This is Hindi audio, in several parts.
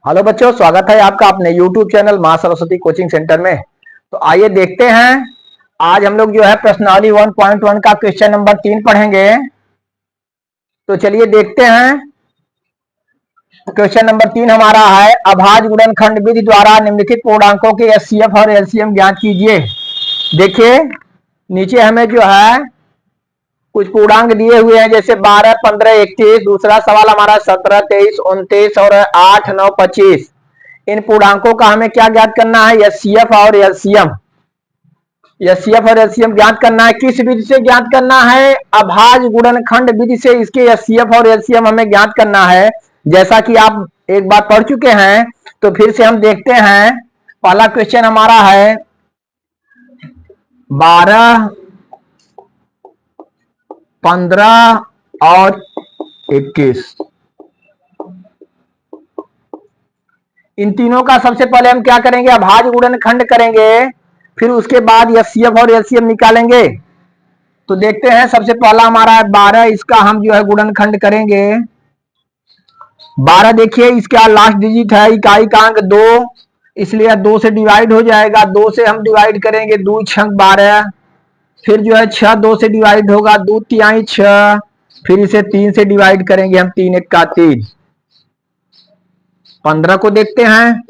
हेलो बच्चों, स्वागत है आपका अपने यूट्यूब चैनल मां सरस्वती कोचिंग सेंटर में। तो आइए देखते हैं। आज हम लोग जो है प्रश्नावली 1.1 का क्वेश्चन नंबर 3 पढ़ेंगे। तो चलिए देखते हैं। क्वेश्चन नंबर 3 हमारा है, अभाज्य गुणनखंड विधि द्वारा निम्नलिखित पूर्णांकों के एचसीएफ और एलसीएम ज्ञात कीजिए। देखिए नीचे हमें जो है कुछ पूर्णांक दिए हुए हैं, जैसे 12, 15, 21। दूसरा सवाल हमारा 17, 23, 29 और 8, 9, 25। इन पूर्णांकों का हमें क्या ज्ञात करना है? एचसीएफ और एलसीएम। एचसीएफ और एलसीएम ज्ञात करना है। किस विधि से ज्ञात करना है? अभाज्य गुणनखंड विधि से इसके एचसीएफ और एलसीएम हमें ज्ञात करना है। जैसा कि आप एक बार पढ़ चुके हैं, तो फिर से हम देखते हैं। पहला क्वेश्चन हमारा है 12, 15 और 21। इन तीनों का सबसे पहले हम क्या करेंगे? अभाज्य गुणनखंड करेंगे, फिर उसके बाद एचसीएफ और एलसीएम निकालेंगे। तो देखते हैं। सबसे पहला हमारा है 12, इसका हम जो है गुणनखंड करेंगे। 12 देखिए, इसका लास्ट डिजिट है इकाई का अंक 2, इसलिए 2 से डिवाइड हो जाएगा। 2 से हम डिवाइड करेंगे, 2 छंक 12। फिर जो है 6 2 से डिवाइड होगा, 2 तिहाई 6। फिर इसे 3 से डिवाइड करेंगे हम, 3 एक का 3। 15 को देखते हैं।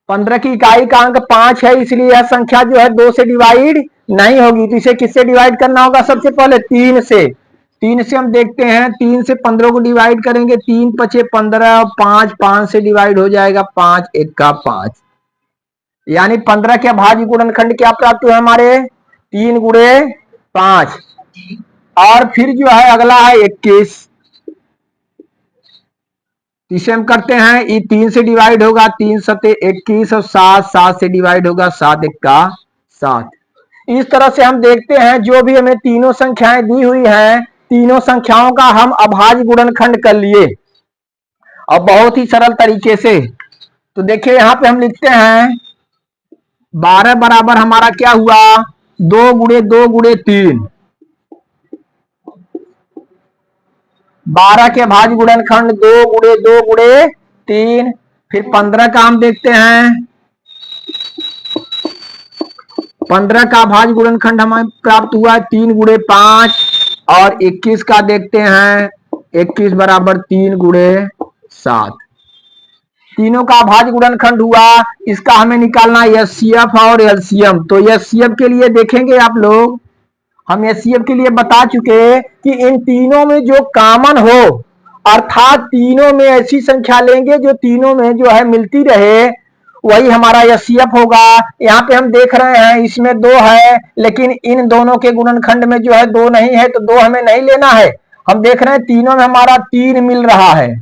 15 की इकाई का अंक 5 है, इसलिए यह संख्या जो है 2 से डिवाइड नहीं होगी। तो इसे किससे डिवाइड करना होगा? सबसे पहले 3 से। 3 से हम देखते हैं। 3 से 15 को डिवाइड करेंगे, 3 पचे 15, 5 5 से डिवाइड हो जाएगा, 5 एक का 5। यानी 15 के अभाज्य गुणनखंड क्या प्राप्त हुआ हमारे? 3 गुणे 5। और फिर जो है अगला है 21। इसे हम करते हैं, ये 3 से डिवाइड होगा, 3 सते 21 और 7 7 से डिवाइड होगा, 7 एक का 7। इस तरह से हम देखते हैं, जो भी हमें तीनों संख्याएं दी हुई हैं, तीनों संख्याओं का हम अभाज्य गुणनखंड कर लिए और बहुत ही सरल तरीके से। तो देखिए यहां पे हम लिखते हैं 12 बराबर हमारा क्या हुआ? 2 गुणे 2 गुणे 3। 12 के अभाज्य गुणनखंड 2 गुणे 2 गुणे 3। फिर 15 का हम देखते हैं। 15 का अभाज्य गुणनखंड हमें प्राप्त हुआ 3 गुणे 5। और 21 का देखते हैं। 21 बराबर 3 गुणे 7। तीनों का अभाज्य गुणनखंड हुआ। इसका हमें निकालना है एचसीएफ और एलसीएम। तो एचसीएफ के लिए देखेंगे आप लोग, हम एचसीएफ के लिए बता चुके कि इन तीनों में जो कॉमन हो, अर्थात तीनों में ऐसी संख्या लेंगे जो तीनों में जो है मिलती रहे, वही हमारा एचसीएफ होगा। यहाँ पे हम देख रहे हैं इसमें 2 है, लेकिन इन दोनों के गुणनखंड में जो है 2 नहीं है, तो 2 हमें नहीं लेना है। हम देख रहे हैं तीनों में हमारा 3 मिल रहा है।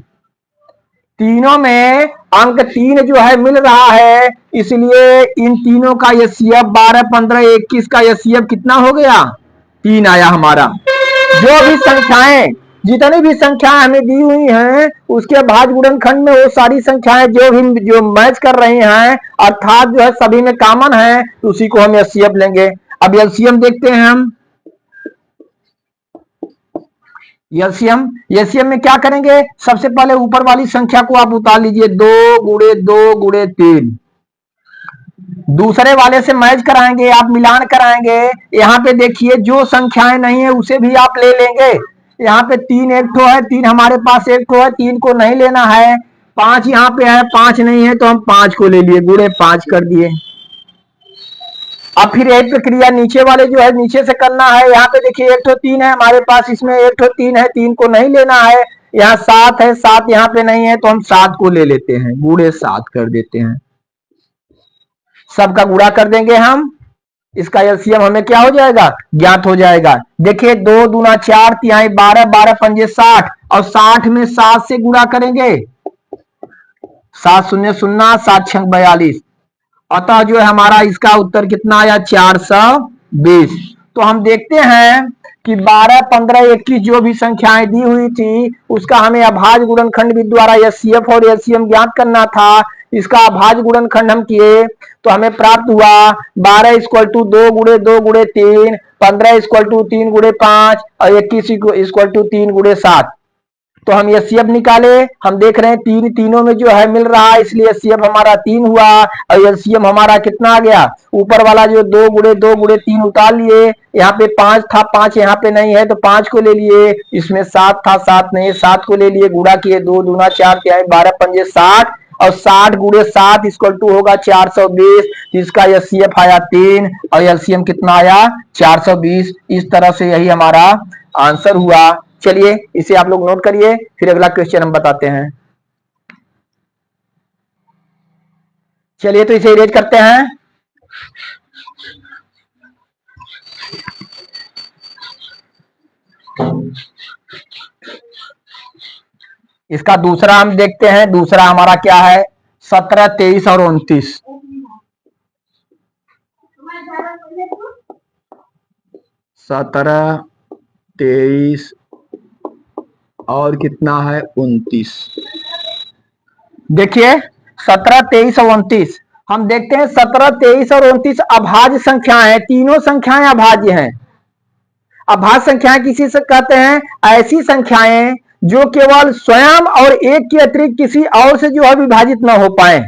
तीनों में अंक 3 जो है मिल रहा है, इसलिए इन तीनों का एचसीएफ 12, 15, 21 का एचसीएफ कितना हो गया? 3 आया हमारा। जो भी संख्याएं, जितनी भी संख्याएं हमें दी हुई हैं, उसके अभाज्य गुणनखंड में वो सारी संख्याएं जो मैच कर रही हैं, अर्थात जो है सभी में कॉमन है, उसी को हम एचसीएफ लेंगे। अब एलसीएम देखते हैं हम। एलसीएम एलसीएम में क्या करेंगे? सबसे पहले ऊपर वाली संख्या को आप उतार लीजिए, 2 गुणे 2 गुणे 3। दूसरे वाले से मैच कराएंगे, आप मिलान कराएंगे। यहाँ पे देखिए जो संख्याएं नहीं है उसे भी आप ले लेंगे। यहाँ पे 3 एक ठो है, 3 हमारे पास एक ठो है, 3 को नहीं लेना है। 5 यहाँ पे है, 5 नहीं है, तो हम 5 को ले लिए, गुणे 5 कर दिए। अब फिर एक प्रक्रिया नीचे वाले जो है नीचे से करना है। यहाँ पे देखिए एक ठो 3 है हमारे पास, इसमें एक ठो 3 है, 3 को नहीं लेना है। यहाँ 7 है, 7 यहाँ पे नहीं है, तो हम 7 को ले लेते हैं, गुणे 7 कर देते हैं। सबका गुणा कर देंगे हम, इसका एलसीएम हमें क्या हो जाएगा? ज्ञात हो जाएगा। देखिए 2 दूना 4 तिहाई 12, 12 पंजे 60 और 60 में 7 से गुणा करेंगे, 7 शून्य शून्य, 7 छंग 42। अतः जो है हमारा इसका उत्तर कितना आया? 420। तो हम देखते हैं कि 12, 15, 21 जो भी संख्याएं दी हुई थी, उसका हमें अभाज्य गुणनखंड विधि द्वारा एचसीएफ और एलसीएम ज्ञात करना था। इसका अभाज्य गुणनखंड हम किए तो हमें प्राप्त हुआ 12 इक्वल टू 2 गुणे 2 गुणे 3, 15 इक्वल टू 3 गुणे 5 और 21 इक्वल टू 3 गुणे 7। तो हम एचसीएफ निकाले, हम देख रहे हैं तीनों में जो है मिल रहा है, इसलिए एचसीएफ हमारा 3 हुआ और एलसीएम हमारा कितना आ गया, ऊपर वाला जो 2 गुणे 3 उतार लिए, यहाँ पे 5 था, 5 यहाँ पे नहीं है तो 5 को ले लिए, इसमें 7 था, 7 नहीं, 7 को ले लिए, गुणा किए, 2 दूना 4 तिहाई 12 पंजे 60 और 60 गुणे 7 इक्वल टू होगा 420। इसका एचसीएफ आया 3 और एलसीएम कितना आया 420। इस तरह से यही हमारा आंसर हुआ। चलिए इसे आप लोग नोट करिए, फिर अगला क्वेश्चन हम बताते हैं। चलिए तो इसे इरेज करते हैं। इसका दूसरा हम देखते हैं, दूसरा हमारा क्या है, 17, 23 और 29। 17, 23 और कितना है 29। देखिए 17, 23 और 29 हम देखते हैं। 17, 23 और 29 अभाज्य संख्याएं हैं, तीनों संख्याएं अभाज्य हैं। अभाज्य संख्याएं किसी से कहते हैं ऐसी संख्याएं जो केवल स्वयं और एक के अतिरिक्त किसी और से जो है विभाजित न हो पाए।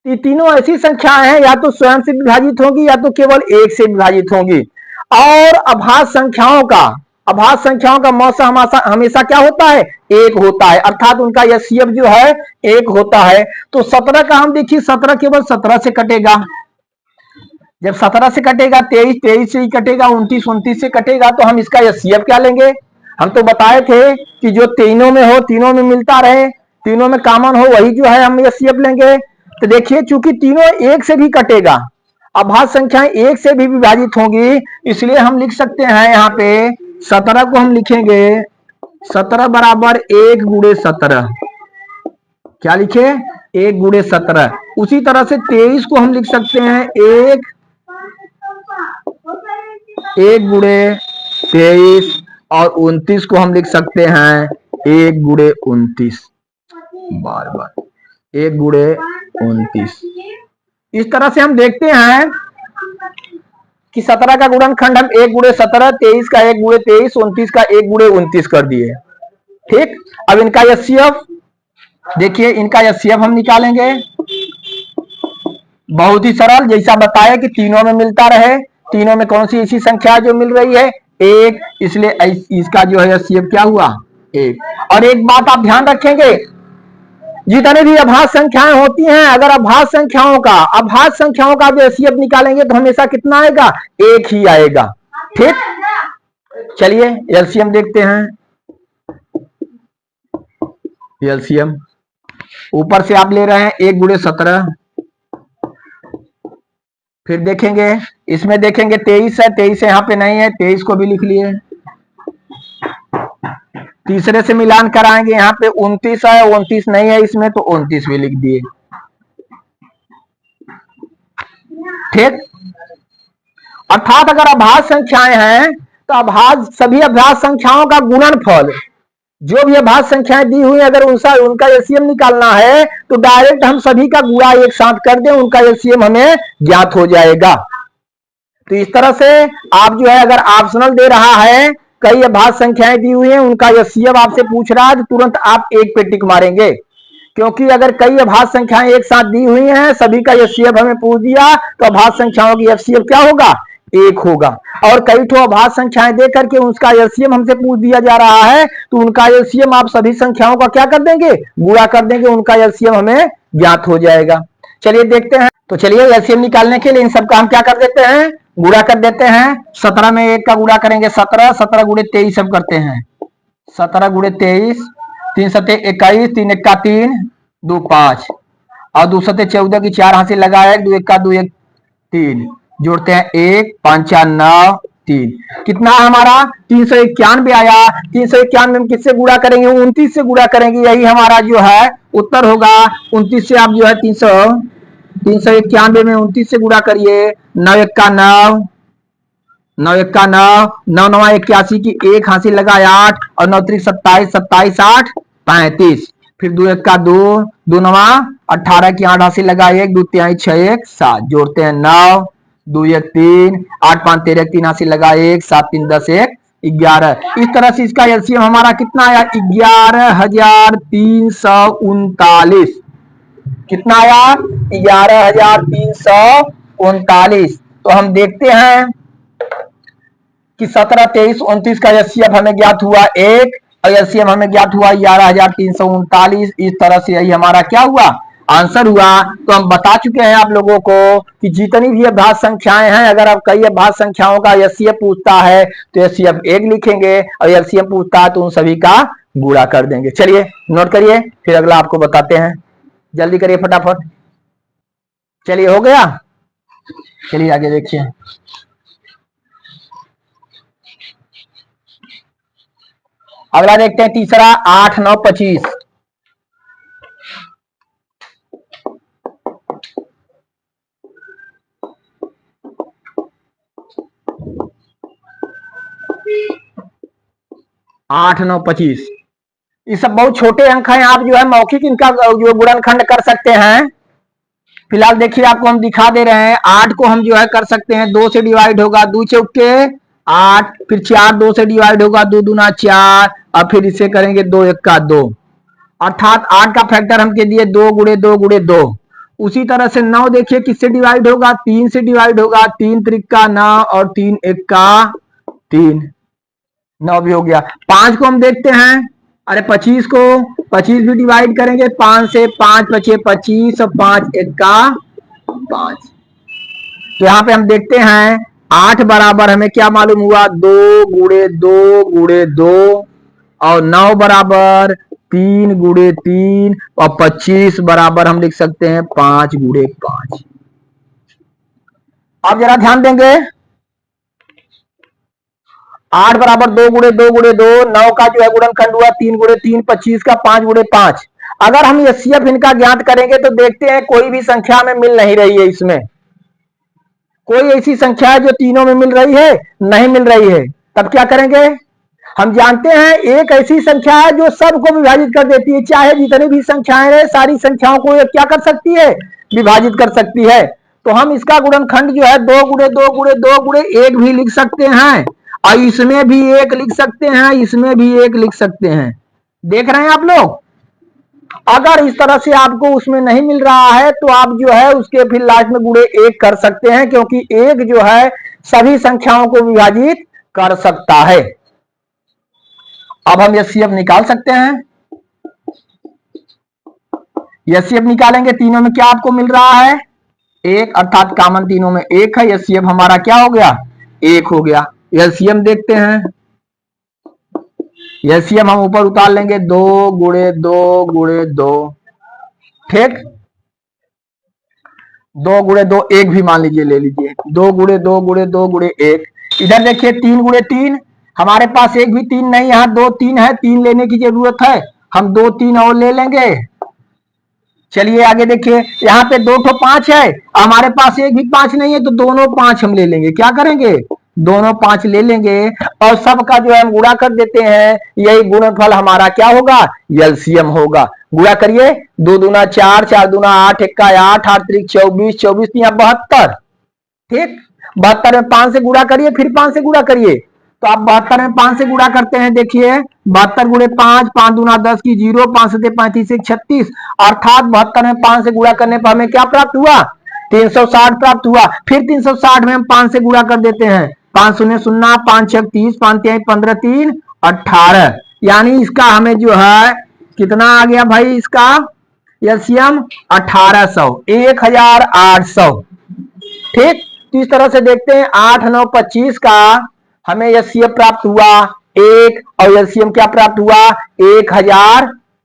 ये तीनों ऐसी संख्याएं हैं, या तो स्वयं से विभाजित होंगी या तो केवल एक से विभाजित होंगी। और अभाज्य संख्याओं का मौसम हमेशा क्या होता है, एक होता है, अर्थात उनका एचसीएफ जो है एक होता है। तो 17 का हम देखिए 17 केवल 17 से कटेगा, जब 17 से कटेगा 23, 23 से ही कटेगा, 29, 29 से कटेगा, तो हम इसका एचसीएफ क्या लेंगे। हम तो बताए थे कि जो तीनों में हो, तीनों में मिलता रहे, तीनों में कॉमन हो, वही जो है हम एचसीएफ लेंगे। तो देखिए चूंकि तीनों एक से भी कटेगा, अभाज्य संख्याएं एक से भी विभाजित होंगी, इसलिए हम लिख सकते हैं यहाँ पे 17 को हम लिखेंगे 17 बराबर 1 गुणे 17। क्या लिखे, 1 गुणे 17। उसी तरह से 23 को हम लिख सकते हैं 1 गुणे 23 और 29 को हम लिख सकते हैं 1 गुणे 29। बार बार 1 गुणे 29। इस तरह से हम देखते हैं कि 17 का गुणनखंड हम 1 गुणे 17, 23 का 1 गुणे 23, 29 का 1 गुणे 29 कर दिए। ठीक, अब इनका एचसीएफ देखिए, इनका एचसीएफ हम निकालेंगे। बहुत ही सरल, जैसा बताया कि तीनों में मिलता रहे, तीनों में कौन सी ऐसी संख्या जो मिल रही है, एक, इसलिए इसका जो है एचसीएफ क्या हुआ, 1। और एक बात आप ध्यान रखेंगे, जितने भी अभाज्य संख्याएं होती हैं, अगर अभाज्य संख्याओं का जो एचसीएफ निकालेंगे तो हमेशा कितना आएगा, 1 ही आएगा। ठीक, चलिए एलसीएम देखते हैं। एलसीएम ऊपर से आप ले रहे हैं 1 गुणे 17, फिर देखेंगे इसमें देखेंगे 23 है, 23 यहाँ पे नहीं है, 23 को भी लिख लिए। तीसरे से मिलान कराएंगे, यहाँ पे 29 है, 29 नहीं है इसमें, तो 29 भी लिख दिए। ठीक, अर्थात अगर अभाज्य संख्याएं हैं तो सभी अभाज्य संख्याओं का गुणनफल, जो भी अभाज्य संख्याएं दी हुई अगर उनका एलसीएम निकालना है तो डायरेक्ट हम सभी का गुणा एक साथ कर दें, उनका एलसीएम हमें ज्ञात हो जाएगा। तो इस तरह से आप जो है, अगर ऑप्शनल दे रहा है, कई अभाज्य संख्याएं दी हुई हैं, उनका एचसीएफ आपसे पूछ रहा है, तो तुरंत आप एक पे टिक मारेंगे, क्योंकि अगर कई अभाज्य संख्याएं एक साथ दी हुई हैं, सभी का एचसीएफ हमें पूछ दिया, तो अभाज्य संख्याओं की एचसीएफ क्या होगा, 1 होगा। और कई ठो अभाज्य संख्याएं दे करके उसका एलसीएम हमसे पूछ दिया जा रहा है, तो उनका एलसीएम आप सभी संख्याओं का क्या कर देंगे, गुणा कर देंगे, उनका एलसीएम हमें ज्ञात हो जाएगा। चलिए देखते हैं। तो चलिए एलसीएम निकालने के लिए इन सबका हम क्या कर देते हैं, गुणा कर देते हैं। 17 में 1 का गुणा करेंगे 17, 17 गुणे 23 सब करते हैं, 17 गुणे 23, 3 सते 21, 3 1 का 3, 2 5 और 2 सते 14 की 4 हासिल लगाया, 2 1 का 2 1 3, जोड़ते हैं 1 5 4 9 3, कितना हमारा 391 आया। 391 में किससे गुणा करेंगे, 29 से गुणा करेंगे, यही हमारा जो है उत्तर होगा। 29 से आप जो है 391 में 29 से गुणा करिए, 9 1 का 9, 9 1 का 9, 9 9 81 की 1 हासिल लगाया 8 और 9 3 27, 27 8 35, फिर 2 1 का 2, 2 9 18 की 8 हासिल लगाए 1, 2 3 6 1 7, जोड़ते हैं 9, 2 1 3, 8 5 13 3 हासिल लगाए 1, 7 3 10 1 11। इस तरह से इसका एलसीएम हमारा कितना आया? 11,339। कितना आया? 11,339। तो हम देखते हैं कि 17, 23, 29 का एचसीएफ हमें ज्ञात हुआ 1 और एलसीएम हमें ज्ञात हुआ 11,339। इस तरह से यही हमारा क्या हुआ? आंसर हुआ। तो हम बता चुके हैं आप लोगों को कि जितनी भी अभाज्य संख्याएं हैं, अगर आप कई अभाज्य संख्याओं का एचसीएफ पूछता है तो एचसीएफ 1 लिखेंगे और एलसीएम पूछता है तो उन सभी का गुणा कर देंगे। चलिए नोट करिए, फिर अगला आपको बताते हैं। जल्दी करिए फटाफट। चलिए हो गया। चलिए आगे देखिए। अगला देखते हैं तीसरा 8, 9, 25। आठ 9, 25 ये सब बहुत छोटे अंक हैं। आप जो है मौखिक इनका जो गुणनखंड कर सकते हैं। फिलहाल देखिए आपको हम दिखा दे रहे हैं। 8 को हम जो है कर सकते हैं, 2 से डिवाइड होगा, 2 चौके 8, फिर 4 2 से डिवाइड होगा, 2 दूना 4 और फिर इसे करेंगे 2 1 का 2, अर्थात 8 का फैक्टर हमके दिए 2 गुणे 2 गुणे 2। उसी तरह से 9 देखिए किससे डिवाइड होगा? 3 से डिवाइड होगा, 3 त्रिका 9 और 3 1 का 3, 9 भी हो गया। 5 को हम देखते हैं, अरे 25 को 25 भी डिवाइड करेंगे 5 से, 5 बचे 25 और 5 1 का 5। तो यहाँ पे हम देखते हैं 8 बराबर हमें क्या मालूम हुआ? 2 गुणे 2 गुणे 2 और 9 बराबर 3 गुणे 3 और 25 बराबर हम लिख सकते हैं 5 गुणे 5। अब जरा ध्यान देंगे, 8 बराबर 2 गुणे 2 गुणे 2, 9 का जो है गुणनखंड हुआ 3 गुणे 3, 25 का 5 गुणे 5। अगर हम एचसीएफ इनका ज्ञात करेंगे तो देखते हैं कोई भी संख्या में मिल नहीं रही है। इसमें कोई ऐसी संख्या है जो तीनों में मिल रही है? नहीं मिल रही है। तब क्या करेंगे? हम जानते हैं एक ऐसी संख्या है जो सबको विभाजित कर देती है। चाहे जितनी भी संख्याएं हैं, सारी संख्याओं को ये क्या कर सकती है? विभाजित कर सकती है। तो हम इसका गुणनखंड जो है 2 गुणे 2 गुणे 2 गुणे 1 भी लिख सकते हैं और इसमें भी 1 लिख सकते हैं, इसमें भी 1 लिख सकते हैं। देख रहे हैं आप लोग? अगर इस तरह से आपको उसमें नहीं मिल रहा है तो आप जो है उसके फिर लास्ट में गुणे 1 कर सकते हैं, क्योंकि 1 जो है सभी संख्याओं को विभाजित कर सकता है। अब हम एचसीएफ निकाल सकते हैं। एचसीएफ निकालेंगे, तीनों में क्या आपको मिल रहा है? 1, अर्थात कॉमन तीनों में 1 है। एचसीएफ हमारा क्या हो गया? 1 हो गया। एलसीएम देखते हैं। एलसीएम हम ऊपर उतार लेंगे, 2 गुणे 2 गुणे 2, ठीक। 2 गुणे 2 1 भी मान लीजिए, ले लीजिए 2 गुणे 2 गुणे 2 गुणे 1। इधर देखिए 3 गुणे 3, हमारे पास एक भी 3 नहीं, यहाँ 2 3 है, 3 लेने की जरूरत है, हम 2 3 और ले लेंगे। चलिए आगे देखिए, यहाँ पे 2 तो 5 है, हमारे पास एक भी 5 नहीं है, तो दोनों 5 हम ले लेंगे। क्या करेंगे? दोनों 5 ले लेंगे और सबका जो है हम गुणा कर देते हैं। यही गुणनफल हमारा क्या होगा? एलसीएम होगा। गुणा करिए, 2 दूना 4, 4 दूना 8, 1 का 8, 8 त्रिक 24, 24 तिया 72, ठीक। 72 में 5 से गुणा करिए, फिर 5 से गुणा करिए। तो आप 72 में 5 से गुणा करते हैं, देखिए 72 गुणे 5, 5 दूना 10 की 0, 5 से 35 36, अर्थात 72 में 5 से गुणा करने पर हमें क्या प्राप्त हुआ? 360 प्राप्त हुआ। फिर 360 में हम 5 से गुणा कर देते हैं, 5 शून्य 0, 5 6 30, 5 3 15, 3 18, यानी इसका हमें जो है कितना आ गया भाई? इसका एलसीएम 1800, 1800, ठीक। तो इस तरह से देखते हैं 8 9 25 का हमें एचसीएफ प्राप्त हुआ 1 और एलसीएम क्या प्राप्त हुआ?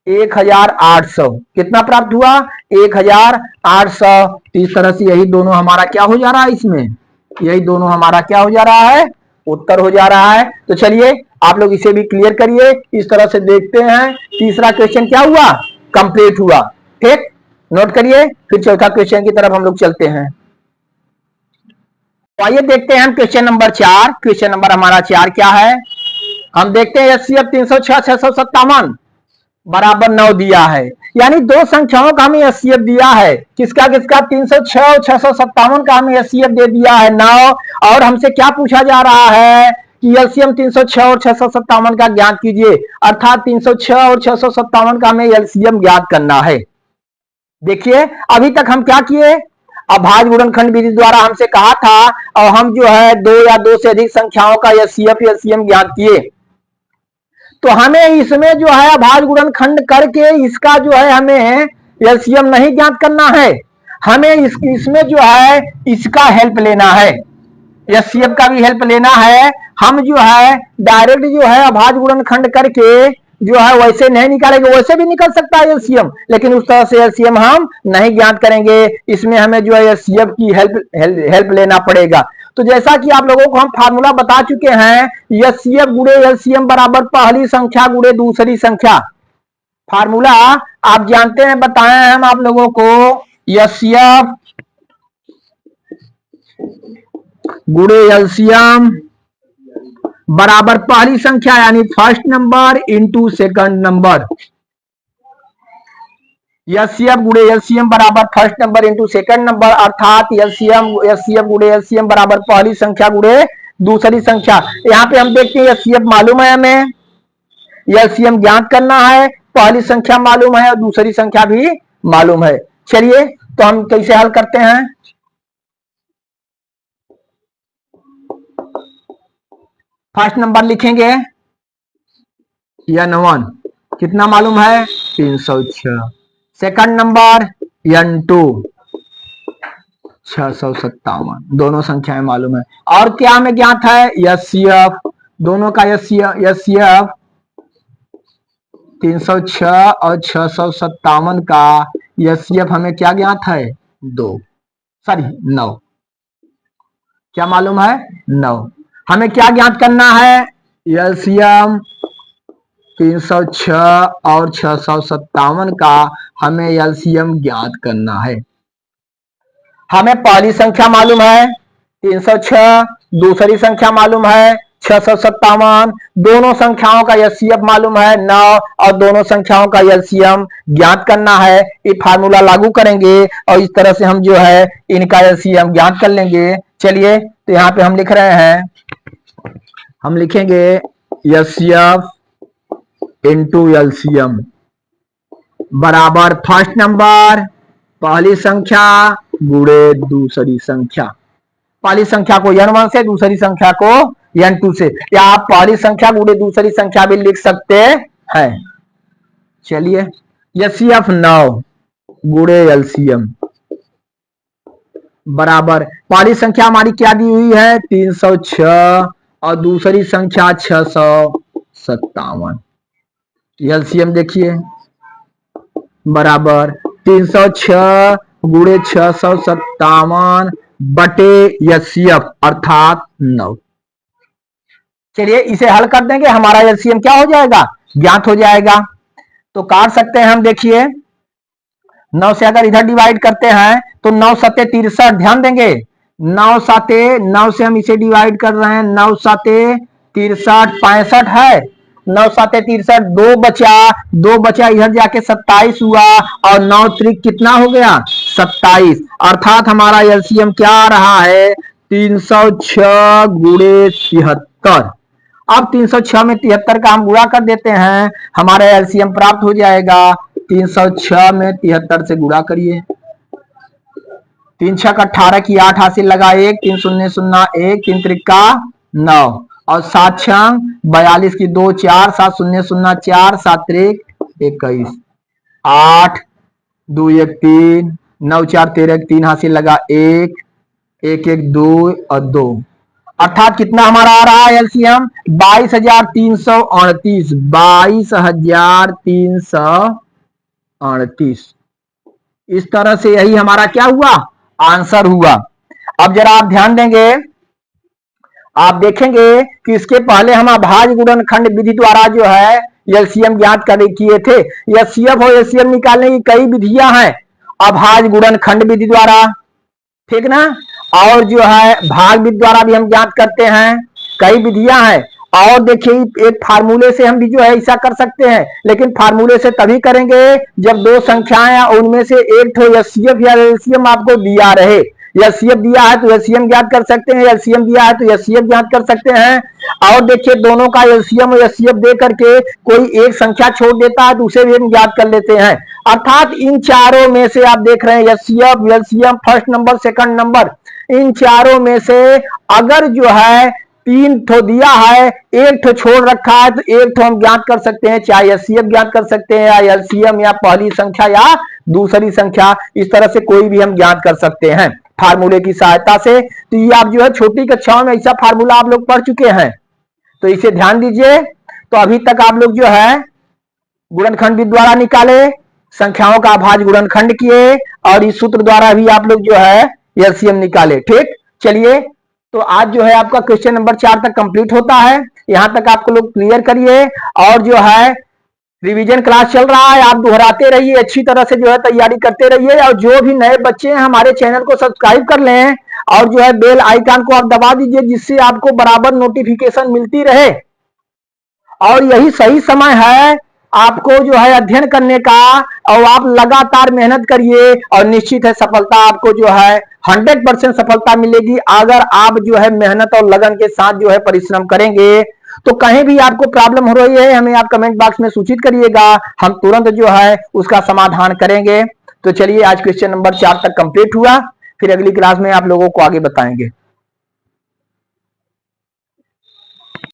1800। कितना प्राप्त हुआ? 1800। तो इस तरह से यही दोनों हमारा क्या हो जा रहा है? इसमें यही दोनों हमारा क्या हो जा रहा है? उत्तर हो जा रहा है। तो चलिए आप लोग इसे भी क्लियर करिए। इस तरह से देखते हैं तीसरा क्वेश्चन क्या हुआ? कंप्लीट हुआ, ठीक। नोट करिए, फिर चौथा क्वेश्चन की तरफ हम लोग चलते हैं। तो आइए देखते हैं हम क्वेश्चन नंबर 4। क्वेश्चन नंबर हमारा 4 क्या है? हम देखते हैं एचसीएफ 306 657 बराबर 9 दिया है, यानी दो संख्याओं का हमें एचसीएफ दिया है। किसका किसका? 306 और 657 का हमें एचसीएफ दे दिया है 9, और हमसे क्या पूछा जा रहा है कि एलसीएम 306 और 657 का ज्ञात कीजिए, अर्थात 306 और 657 का हमें एलसीएम ज्ञात करना है। देखिए अभी तक हम क्या किए, अभाज्य गुणनखंड विधि द्वारा हमसे कहा था और हम जो है दो या दो से अधिक संख्याओं का एचसीएफ एलसीएम ज्ञात किए। तो हमें इसमें जो है अभाज्य गुणनखंड करके इसका जो है हमें एलसीएम नहीं ज्ञात करना है, हमें इसमें जो है इसका हेल्प लेना है, एचसीएफ का भी हेल्प लेना है। हम जो है डायरेक्ट जो है अभाज्य गुणनखंड करके जो है वैसे नहीं निकालेंगे, वैसे भी निकल सकता है एलसीएम, लेकिन उस तरह से एलसीएम हम नहीं ज्ञात करेंगे, इसमें हमें जो है एचसीएफ की हेल्प लेना पड़ेगा। तो जैसा कि आप लोगों को हम फार्मूला बता चुके हैं, एचसीएफ गुणे एलसीएम बराबर पहली संख्या गुणे दूसरी संख्या। फार्मूला आप जानते हैं, बताए हैं हम आप लोगों को, एचसीएफ गुणे एलसीएम बराबर पहली संख्या यानी first number into second number. HCF गुणे एलसीएम बराबर first number into second number, अर्थात एचसीएफ गुणे एलसीएम बराबर पहली संख्या गुणे दूसरी संख्या। यहाँ पे हम देखते हैं एचसीएफ मालूम है, हमें एलसीएम ज्ञात करना है, पहली संख्या मालूम है और दूसरी संख्या भी मालूम है। चलिए तो हम कैसे हल करते हैं। फर्स्ट नंबर लिखेंगे n1 कितना मालूम है 306, सेकंड नंबर n2 657, दोनों संख्याएं मालूम है। और क्या हमें ज्ञात है एचसीएफ, दोनों का एचसीएफ 306 और 657 का एचसीएफ हमें क्या ज्ञात है 9, क्या मालूम है 9। हमें क्या ज्ञात करना है एलसीएम 306 और 657 का हमें एलसीएम ज्ञात करना है। हमें पहली संख्या मालूम है 306, दूसरी संख्या मालूम है 657, दोनों संख्याओं का एचसीएफ मालूम है 9 और दोनों संख्याओं का एलसीएम ज्ञात करना है। ये फार्मूला लागू करेंगे और इस तरह से हम जो है इनका एलसीएम ज्ञात कर लेंगे। चलिए तो यहाँ पे हम लिख रहे हैं, हम लिखेंगे एचसीएफ इंटू एलसीएम बराबर फर्स्ट नंबर पहली संख्या गुणे दूसरी संख्या। पहली संख्या को n1 से, दूसरी संख्या को n2 से, या आप पहली संख्या गुणे दूसरी संख्या भी लिख सकते हैं। चलिए एचसीएफ 9 गुणे एलसीएम बराबर पहली संख्या हमारी क्या दी हुई है 306 और दूसरी संख्या 657। एलसीएम देखिए बराबर 306 गुणे 657 बटे एचसीएफ अर्थात 9। चलिए इसे हल कर देंगे, हमारा एलसीएम क्या हो जाएगा ज्ञात हो जाएगा। तो काट सकते हैं हम, देखिए 9 से अगर इधर डिवाइड करते हैं तो 9 सते 63, ध्यान देंगे 9 से हम इसे डिवाइड कर रहे हैं, 9 सते 63 65 है, 9 सते 63, 2 बचा इधर जाके 27 हुआ और 9 त्रिक कितना हो गया 27, अर्थात हमारा एलसीएम क्या आ रहा है 306 गुणे 73। अब 306 में 73 का हम गुणा कर देते हैं, हमारा एलसीएम प्राप्त हो जाएगा। 306 में 73 से गुणा करिए, 3 6 18 की 8 हासिल लगा 1, 3 0 0 1, 3 त्रिका 9 और 7 6 42 की 2 4, 7 0 0 4, 7 त्रिक 21, 8 2 1 3, 9 4 13 3 हासिल लगा 1 1 1 2 और 2, अर्थात कितना हमारा आ रहा है एलसीएम 22,338, 22,338। इस तरह से यही हमारा क्या हुआ आंसर हुआ। अब जरा आप ध्यान देंगे, आप देखेंगे कि इसके पहले हम अभाज्य गुणनखंड विधि द्वारा जो है एलसीएम ज्ञात किए थे। एचसीएफ और एलसीएम निकालने की कई विधियां हैं, अभाज्य गुणनखंड विधि द्वारा, ठीक ना, और जो है भाग विधि द्वारा भी हम ज्ञात करते हैं, कई विधियां हैं। और देखिए एक फार्मूले से हम भी जो है ऐसा कर सकते हैं, लेकिन फार्मूले से तभी करेंगे जब दो संख्याएं उनमें से एक तो एचसीएफ या एलसीएम आपको दिया रहे। एलसीएम दिया है तो एलसीएम ज्ञात कर सकते हैं, एलसीएम दिया है तो एचसीएफ ज्ञात कर सकते हैं। और देखिए दोनों का एलसीएम और एचसीएफ दे करके कोई एक संख्या छोड़ देता है तो उसे भी हम ज्ञात कर लेते हैं। अर्थात इन चारों में से आप देख रहे हैं HCF, LCM, first number, second number, इन चारों में से अगर जो है 3 ठो दिया है, 1 ठो छोड़ रखा है तो 1 ठो हम ज्ञात कर सकते हैं, चाहे एचसीएफ ज्ञात कर सकते हैं या एलसीएम या पहली संख्या या दूसरी संख्या, इस तरह से कोई भी हम ज्ञात कर सकते हैं फार्मूले की सहायता से। तो ये आप जो है छोटी कक्षाओं में ऐसा फार्मूला आप लोग पढ़ चुके हैं, तो इसे ध्यान दीजिए। तो अभी तक आप लोग जो है गुणनखंड भी द्वारा निकाले, संख्याओं का भाज्य गुणनखंड किए और इस सूत्र द्वारा भी आप लोग जो है एलसीएम निकाले। ठीक, चलिए तो आज जो है आपका क्वेश्चन नंबर 4 तक कंप्लीट होता है। यहां तक आपको लोग क्लियर करिए और जो है रिवीजन क्लास चल रहा है, आप दोहराते रहिए, अच्छी तरह से जो है तैयारी करते रहिए। और जो भी नए बच्चे हैं हमारे चैनल को सब्सक्राइब कर लें और जो है बेल आइकन को आप दबा दीजिए, जिससे आपको बराबर नोटिफिकेशन मिलती रहे। और यही सही समय है आपको जो है अध्ययन करने का, और आप लगातार मेहनत करिए और निश्चित है सफलता आपको जो है 100% सफलता मिलेगी अगर आप जो है मेहनत और लगन के साथ जो है परिश्रम करेंगे। तो कहीं भी आपको प्रॉब्लम हो रही है हमें आप कमेंट बॉक्स में सूचित करिएगा, हम तुरंत जो है उसका समाधान करेंगे। तो चलिए आज क्वेश्चन नंबर 4 तक कंप्लीट हुआ, फिर अगली क्लास में आप लोगों को आगे बताएंगे।